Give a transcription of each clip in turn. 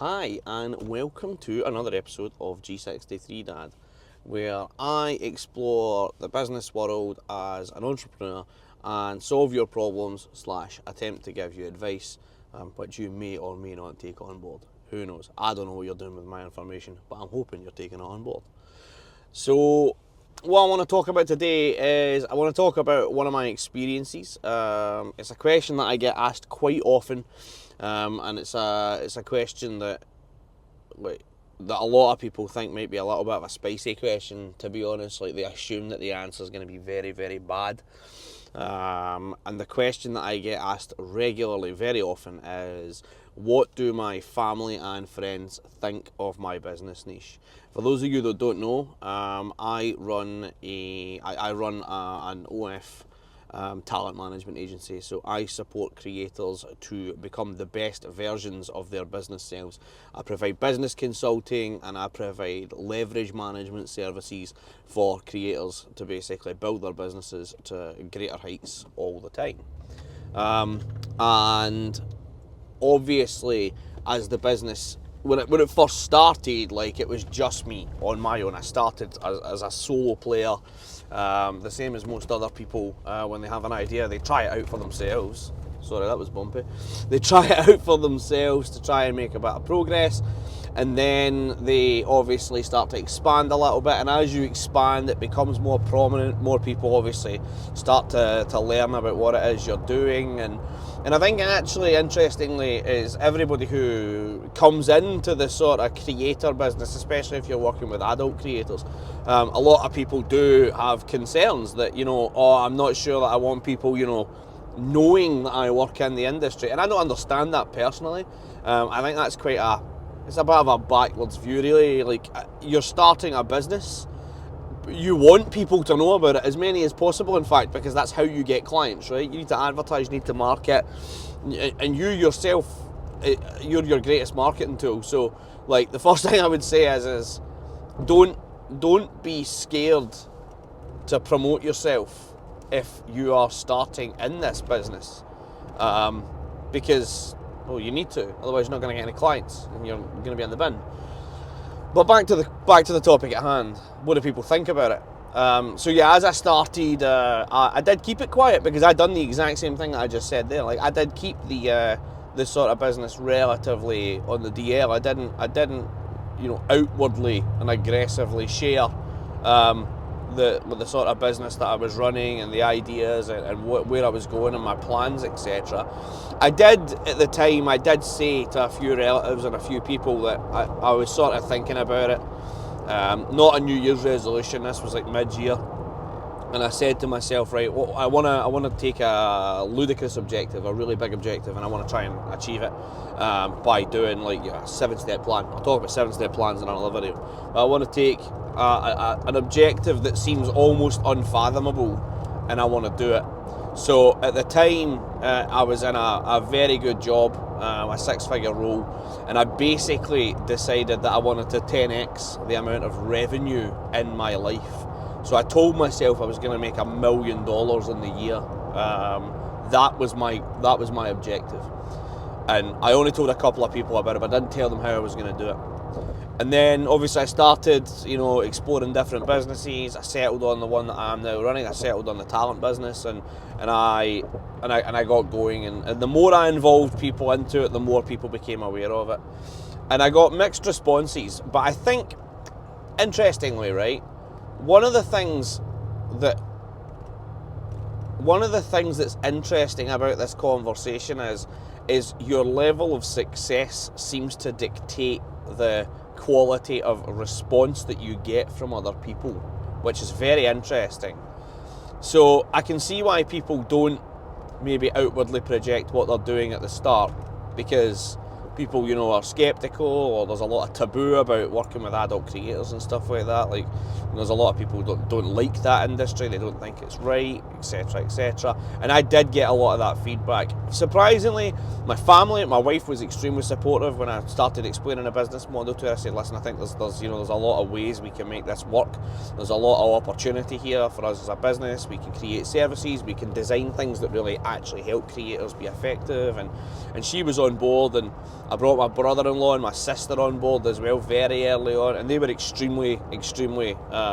Hi and welcome to another episode of G63 Dad, where I explore the business world as an entrepreneur and solve your problems / attempt to give you advice, which you may or may not take on board. Who knows? I don't know what you're doing with my information, but I'm hoping you're taking it on board. So what I want to talk about today is I want to talk about one of my experiences. It's a question that I get asked quite often, and it's a question that a lot of people think might be a little bit of a spicy question. To be honest, they assume that the answer is going to be very, very bad. And the question that I get asked regularly, very often, is what do my family and friends think of my business niche? For those of you that don't know, I run an OF talent management agency. So I support creators to become the best versions of their business selves. I provide business consulting and I provide leverage management services for creators to basically build their businesses to greater heights all the time. And obviously, as the business, when it first started, it was just me on my own. I started as a solo player, the same as most other people. When they have an idea, they try it out for themselves. Sorry, that was bumpy. They try it out for themselves to try and make a bit of progress, and then they obviously start to expand a little bit, and as you expand it becomes more prominent. More people obviously start to learn about what it is you're doing, and I think actually interestingly is everybody who comes into this sort of creator business, especially if you're working with adult creators, a lot of people do have concerns that, I'm not sure that I want people, knowing that I work in the industry, and I don't understand that personally. I think that's it's a bit of a backwards view, really. You're starting a business, you want people to know about it, as many as possible, in fact, because that's how you get clients, right? You need to advertise, you need to market, and you yourself, you're your greatest marketing tool. So, the first thing I would say is don't be scared to promote yourself if you are starting in this business, because you need to, otherwise you're not going to get any clients and you're going to be in the bin. But back to the topic at hand. What do people think about it? So yeah, as I started, I did keep it quiet because I'd done the exact same thing that I just said there. I did keep the sort of business relatively on the DL. I didn't, outwardly and aggressively share the sort of business that I was running and the ideas and where I was going and my plans, etc. I did, at the time, say to a few relatives and a few people that I was sort of thinking about it. Not a New Year's resolution, this was mid-year. And I said to myself, right, I want to take a ludicrous objective, a really big objective, and I want to try and achieve it by doing a 7-step plan. I'll talk about 7-step plans in another video. But I want to take an objective that seems almost unfathomable, and I want to do it. So at the time, I was in a very good job, a 6-figure role, and I basically decided that I wanted to 10x the amount of revenue in my life. So I told myself I was going to make $1 million in the year. That was my objective, and I only told a couple of people about it, but I didn't tell them how I was going to do it. And then obviously I started, exploring different businesses. I settled on the one that I'm now running. I settled on the talent business, and I got going. And the more I involved people into it, the more people became aware of it. And I got mixed responses. But I think, interestingly, right, one of the things that's interesting about this conversation is your level of success seems to dictate the quality of response that you get from other people, which is very interesting. So I can see why people don't maybe outwardly project what they're doing at the start, because people, are skeptical, or there's a lot of taboo about working with adult creators and stuff like that. There's a lot of people who don't like that industry, they don't think it's right, etc, etc. And I did get a lot of that feedback. Surprisingly, my family, my wife was extremely supportive when I started explaining a business model to her. I said, listen, I think there's a lot of ways we can make this work. There's a lot of opportunity here for us as a business. We can create services, we can design things that really actually help creators be effective, and she was on board. And I brought my brother-in-law and my sister on board as well very early on, and they were extremely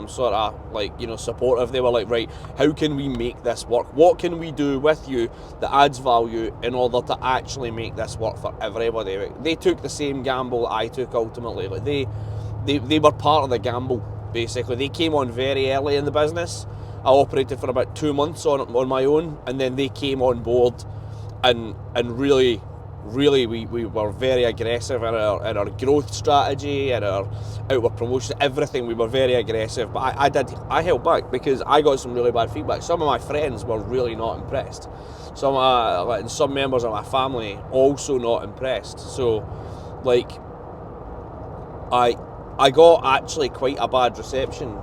sort of like, you know, supportive. They were like, right, how can we make this work? What can we do with you that adds value in order to actually make this work for everybody? They took the same gamble that I took ultimately. Like they were part of the gamble, basically. They came on very early in the business. I operated for about 2 months on my own, and then they came on board and really we were very aggressive in our growth strategy and our outward promotion, everything. We were very aggressive, but I held back because I got some really bad feedback. Some of my friends were really not impressed. Some members of my family also not impressed. So like I got actually quite a bad reception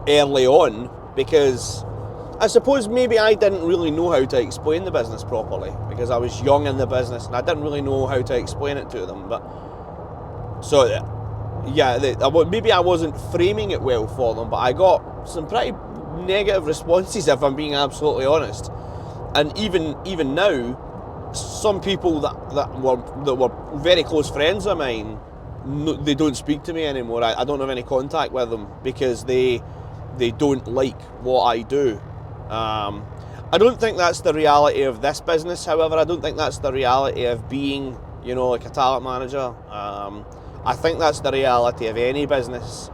early on, because I suppose maybe I didn't really know how to explain the business properly, because I was young in the business and I didn't really know how to explain it to them. But so yeah, maybe I wasn't framing it well for them, but I got some pretty negative responses, if I'm being absolutely honest. And even now, some people that were very close friends of mine, they don't speak to me anymore. I don't have any contact with them because they don't like what I do. I don't think that's the reality of this business, however. I don't think that's the reality of being, you know, like a talent manager. I think that's the reality of any business.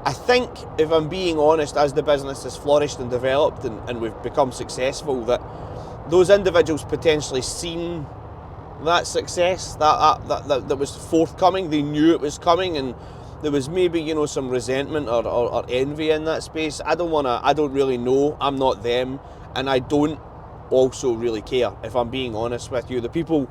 I think, if I'm being honest, as the business has flourished and developed and we've become successful, that those individuals potentially seen that success that was forthcoming. They knew it was coming, and there was maybe, you know, some resentment or envy in that space. I don't really know. I'm not them, and I don't also really care, if I'm being honest with you. The people,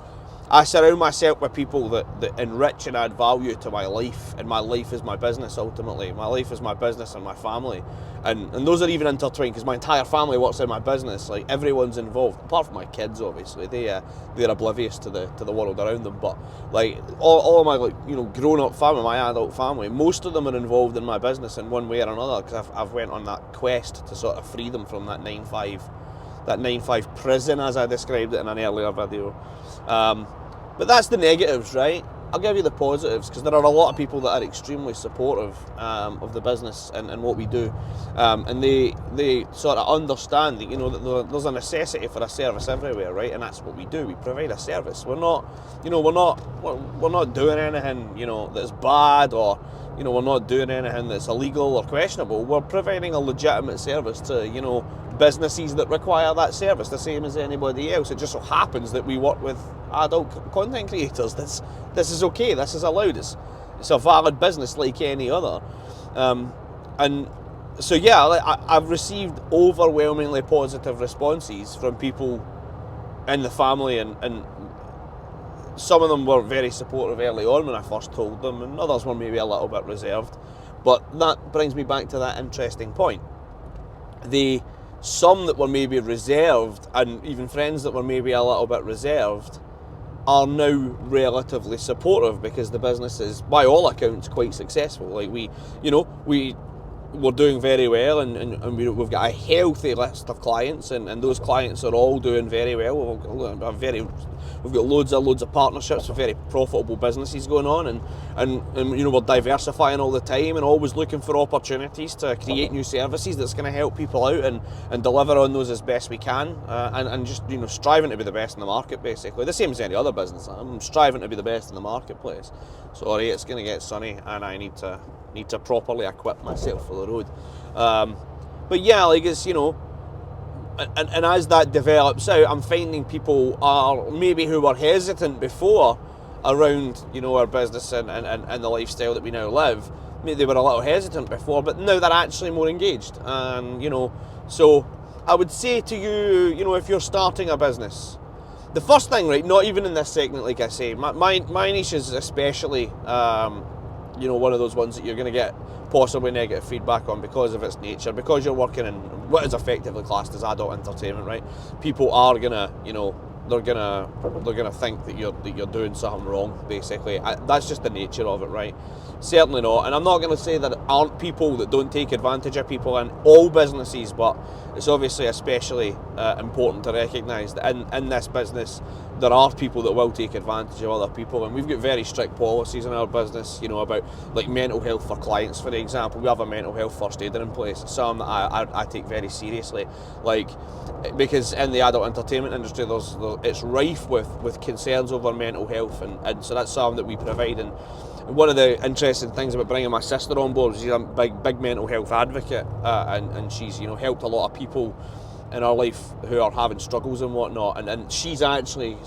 I surround myself with people that enrich and add value to my life, and my life is my business ultimately. My life is my business and my family, and those are even intertwined, because my entire family works in my business. Like, everyone's involved, apart from my kids, obviously. They're oblivious to the world around them. But like all of my, like, you know, grown-up family, my adult family, most of them are involved in my business in one way or another, because I've went on that quest to sort of free them from that 9-5 prison, as I described it in an earlier video. But that's the negatives, right? I'll give you the positives, because there are a lot of people that are extremely supportive of the business and what we do, and they sort of understand that, you know, that there's a necessity for a service everywhere, right? And that's what we do. We provide a service. We're not doing anything, you know, that's bad, or, you know, we're not doing anything that's illegal or questionable. We're providing a legitimate service to, you know, businesses that require that service, the same as anybody else. It just so happens that we work with adult content creators. This is okay. This is allowed. It's a valid business like any other. And so yeah, I've received overwhelmingly positive responses from people in the family, and some of them were very supportive early on when I first told them, and others were maybe a little bit reserved. But that brings me back to that interesting point. Some that were maybe reserved, and even friends that were maybe a little bit reserved, are now relatively supportive, because the business is, by all accounts, quite successful. Like, we're doing very well, and we've got a healthy list of clients, and those clients are all doing very well. We've got loads of partnerships with very profitable businesses going on, and you know, we're diversifying all the time and always looking for opportunities to create new services that's going to help people out and deliver on those as best we can, and just, you know, striving to be the best in the market, basically. The same as any other business. I'm striving to be the best in the marketplace. Sorry, it's going to get sunny, and I need to properly equip myself for the road. But yeah, like, it's, you know, and as that develops out, I'm finding people are maybe who were hesitant before around, you know, our business and the lifestyle that we now live. Maybe they were a little hesitant before, but now they're actually more engaged. And, you know, so I would say to you, you know, if you're starting a business, the first thing, right, not even in this segment, like I say, my niche is especially, you know, one of those ones that you're going to get possibly negative feedback on because of its nature, because you're working in what is effectively classed as adult entertainment, right? People are going to, you know, they're gonna think that you're doing something wrong. Basically, that's just the nature of it, right? Certainly not. And I'm not going to say that there aren't people that don't take advantage of people in all businesses, but it's obviously especially important to recognise that in this business there are people that will take advantage of other people, and we've got very strict policies in our business, you know, about like mental health for clients. For example, we have a mental health first aider in place, something that I take very seriously, like, because in the adult entertainment industry it's rife with concerns over mental health, and so that's something that we provide. And one of the interesting things about bringing my sister on board is she's a big mental health advocate, and she's, you know, helped a lot of people in her life who are having struggles and whatnot, and she's actually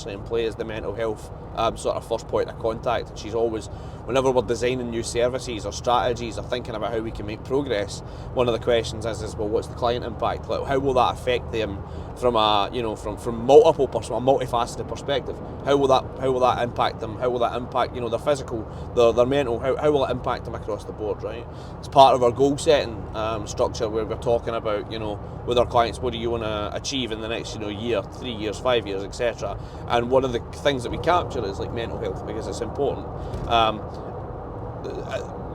in play as the mental health sort of first point of contact. And she's always, whenever we're designing new services or strategies or thinking about how we can make progress, one of the questions is well, what's the client impact? Like, how will that affect them from a, you know, from multiple a multifaceted perspective? How will that impact them? How will that impact, you know, their physical, their mental? How will it impact them across the board, right? It's part of our goal setting structure, where we're talking about, you know, with our clients, what do you want to achieve in the next, you know, year, 3 years, 5 years, etc. And one of the things that we capture is like mental health, because it's important.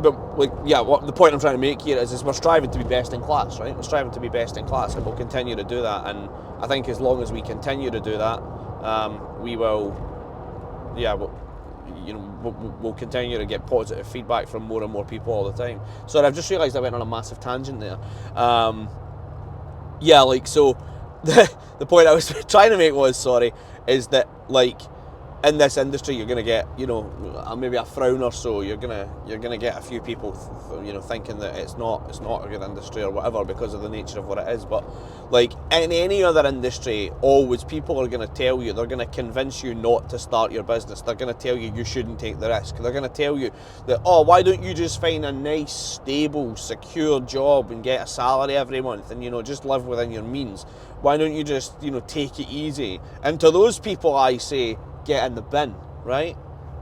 But like, yeah, what the point I'm trying to make here is we're striving to be best in class, right? We're striving to be best in class, and we'll continue to do that. And I think as long as we continue to do that, we will, yeah, we'll continue to get positive feedback from more and more people all the time. So I've just realised I went on a massive tangent there. Yeah, like, so the point I was trying to make is that, like, in this industry you're going to get, you know, maybe a frown or so. You're gonna get a few people you know, thinking that it's not a good industry or whatever because of the nature of what it is. But like in any other industry, always people are going to tell you, they're going to convince you not to start your business. They're going to tell you shouldn't take the risk. They're going to tell you that, oh, why don't you just find a nice, stable, secure job and get a salary every month and, you know, just live within your means? Why don't you just, you know, take it easy? And to those people I say, get in the bin, right?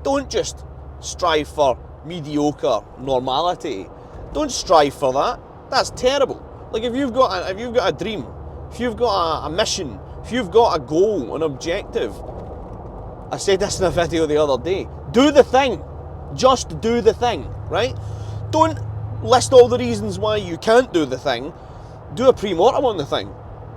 Don't just strive for mediocre normality. Don't strive for that. That's terrible. Like, if you've got a dream, if you've got a mission, if you've got a goal, an objective, I said this in a video the other day, do the thing. Just do the thing, right? Don't list all the reasons why you can't do the thing. Do a pre-mortem on the thing.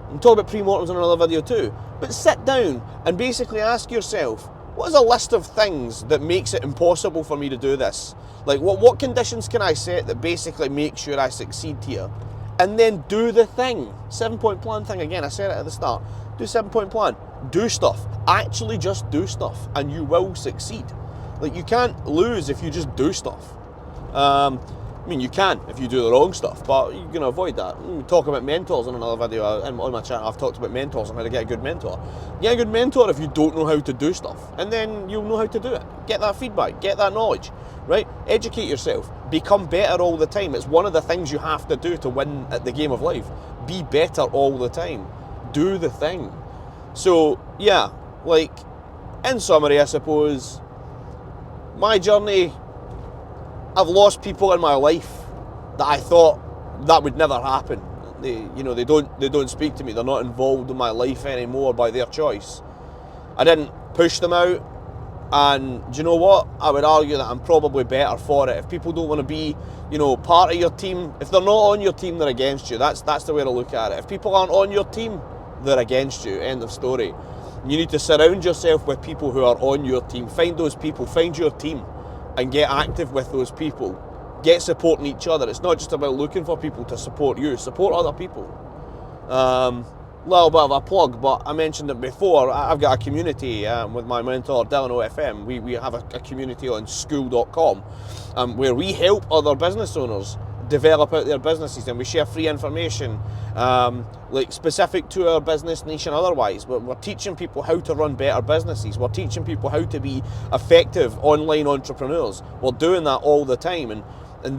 And talk about pre-mortems in another video too. But sit down and basically ask yourself, what is a list of things that makes it impossible for me to do this? Like, what conditions can I set that basically make sure I succeed here? And then do the thing. 7-point plan thing again, I said it at the start. Do 7-point plan. Do stuff. Actually just do stuff and you will succeed. Like, you can't lose if you just do stuff. I mean, you can if you do the wrong stuff, but you're going to avoid that. We talk about mentors in another video on my channel. I've talked about mentors and how to get a good mentor. Get a good mentor if you don't know how to do stuff, and then you'll know how to do it. Get that feedback, get that knowledge, right? Educate yourself, become better all the time. It's one of the things you have to do to win at the game of life. Be better all the time. Do the thing. So, yeah, like, in summary, I suppose, my journey, I've lost people in my life that I thought that would never happen. They don't speak to me. They're not involved in my life anymore by their choice. I didn't push them out, and do you know what? I would argue that I'm probably better for it. If people don't want to be, you know, part of your team, if they're not on your team, they're against you. That's the way to look at it. If people aren't on your team, they're against you. End of story. You need to surround yourself with people who are on your team. Find those people. Find your team. And get active with those people. Get supporting each other. It's not just about looking for people to support you. Support other people. Little bit of a plug, but I mentioned it before. I've got a community with my mentor, Dylan OFM. We have a community on school.com where we help other business owners develop out their businesses, and we share free information like specific to our business niche and otherwise. We're teaching people how to run better businesses. We're teaching people how to be effective online entrepreneurs. We're doing that all the time, and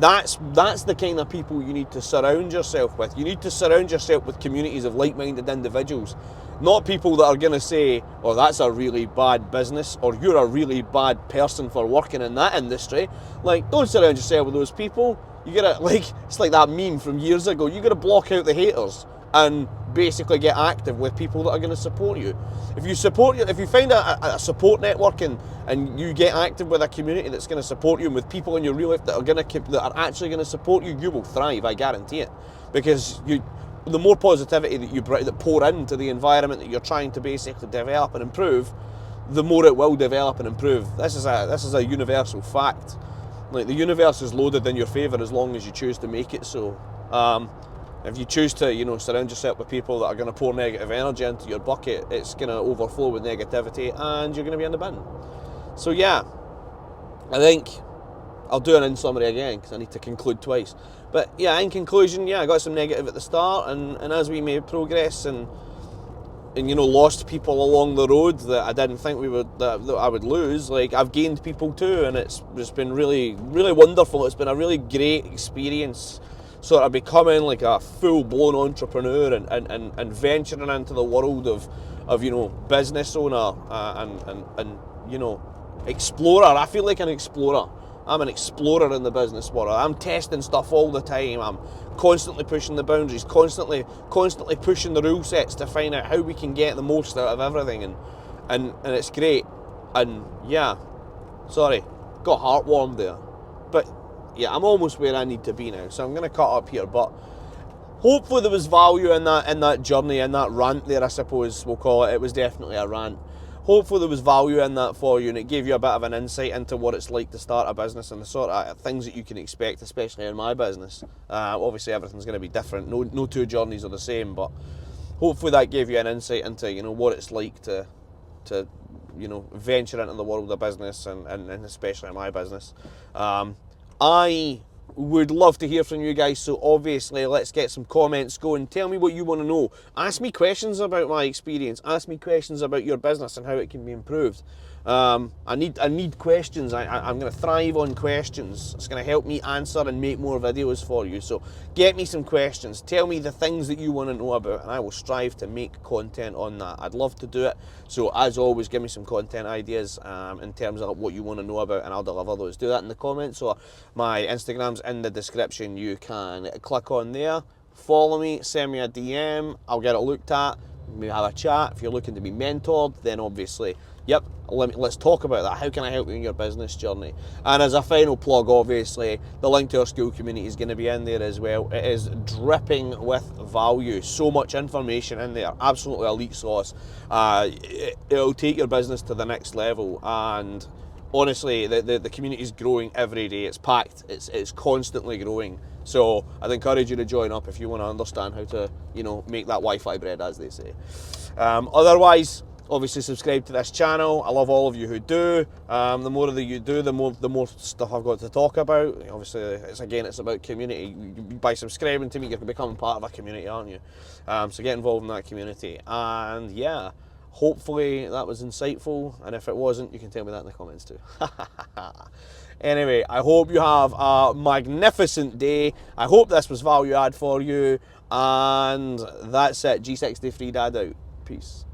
that's the kind of people you need to surround yourself with. You need to surround yourself with communities of like-minded individuals, not people that are going to say, oh, that's a really bad business, or you're a really bad person for working in that industry. Like, don't surround yourself with those people. You gotta, like, it's like that meme from years ago. You gotta block out the haters. and basically get active with people that are going to support you. If you find a support network and you get active with a community that's going to support you, and with people in your real life that are actually going to support you, you will thrive. I guarantee it, because the more positivity that pour into the environment that you're trying to basically develop and improve, the more it will develop and improve. This is a universal fact. Like, the universe is loaded in your favour as long as you choose to make it so. If you choose to, surround yourself with people that are going to pour negative energy into your bucket, it's going to overflow with negativity and you're going to be in the bin. So yeah, I think I'll do an in-summary again because I need to conclude twice. But yeah, in conclusion, I got some negative at the start, and as we made progress and lost people along the road that I didn't think that I would lose, like, I've gained people too, and it's just been really, really wonderful. It's been a really great experience, sort of becoming like a full-blown entrepreneur and venturing into the world of business owner and explorer. I feel like an explorer. I'm an explorer in the business world. I'm testing stuff all the time. I'm constantly pushing the boundaries, constantly pushing the rule sets to find out how we can get the most out of everything, and it's great. And yeah, sorry, got heartwarmed there, but yeah, I'm almost where I need to be now, so I'm going to cut up here. But hopefully there was value in that journey, in that rant there, I suppose we'll call it. It was definitely a rant. Hopefully there was value in that for you, and it gave you a bit of an insight into what it's like to start a business and the sort of things that you can expect, especially in my business. Obviously everything's going to be different. No two journeys are the same, but hopefully that gave you an insight into what it's like to venture into the world of business and especially my business. I would love to hear from you guys, so obviously let's get some comments going. Tell me what you want to know. Ask me questions about my experience. Ask me questions about your business and how it can be improved. I need questions. I'm going to thrive on questions. It's going to help me answer and make more videos for you. So get me some questions. Tell me the things that you want to know about, and I will strive to make content on that. I'd love to do it. So as always, give me some content ideas in terms of what you want to know about, and I'll deliver those. Do that in the comments. So my Instagram's in the description. You can click on there, follow me, send me a DM. I'll get it looked at. We have a chat. If you're looking to be mentored, then obviously, yep, let's talk about that. How can I help you in your business journey? And as a final plug, obviously, the link to our school community is going to be in there as well. It is dripping with value. So much information in there. Absolutely elite sauce. It'll take your business to the next level. And honestly, the community is growing every day. It's packed. It's constantly growing. So I'd encourage you to join up if you want to understand how to, make that Wi-Fi bread, as they say. Otherwise, obviously subscribe to this channel. I love all of you who do. The more that you do, the more stuff I've got to talk about. Obviously, it's about community. By subscribing to me, you're becoming part of a community, aren't you? So get involved in that community. And yeah, hopefully that was insightful. And if it wasn't, you can tell me that in the comments too. Anyway, I hope you have a magnificent day. I hope this was value add for you. And that's it. G63 Dad out. Peace.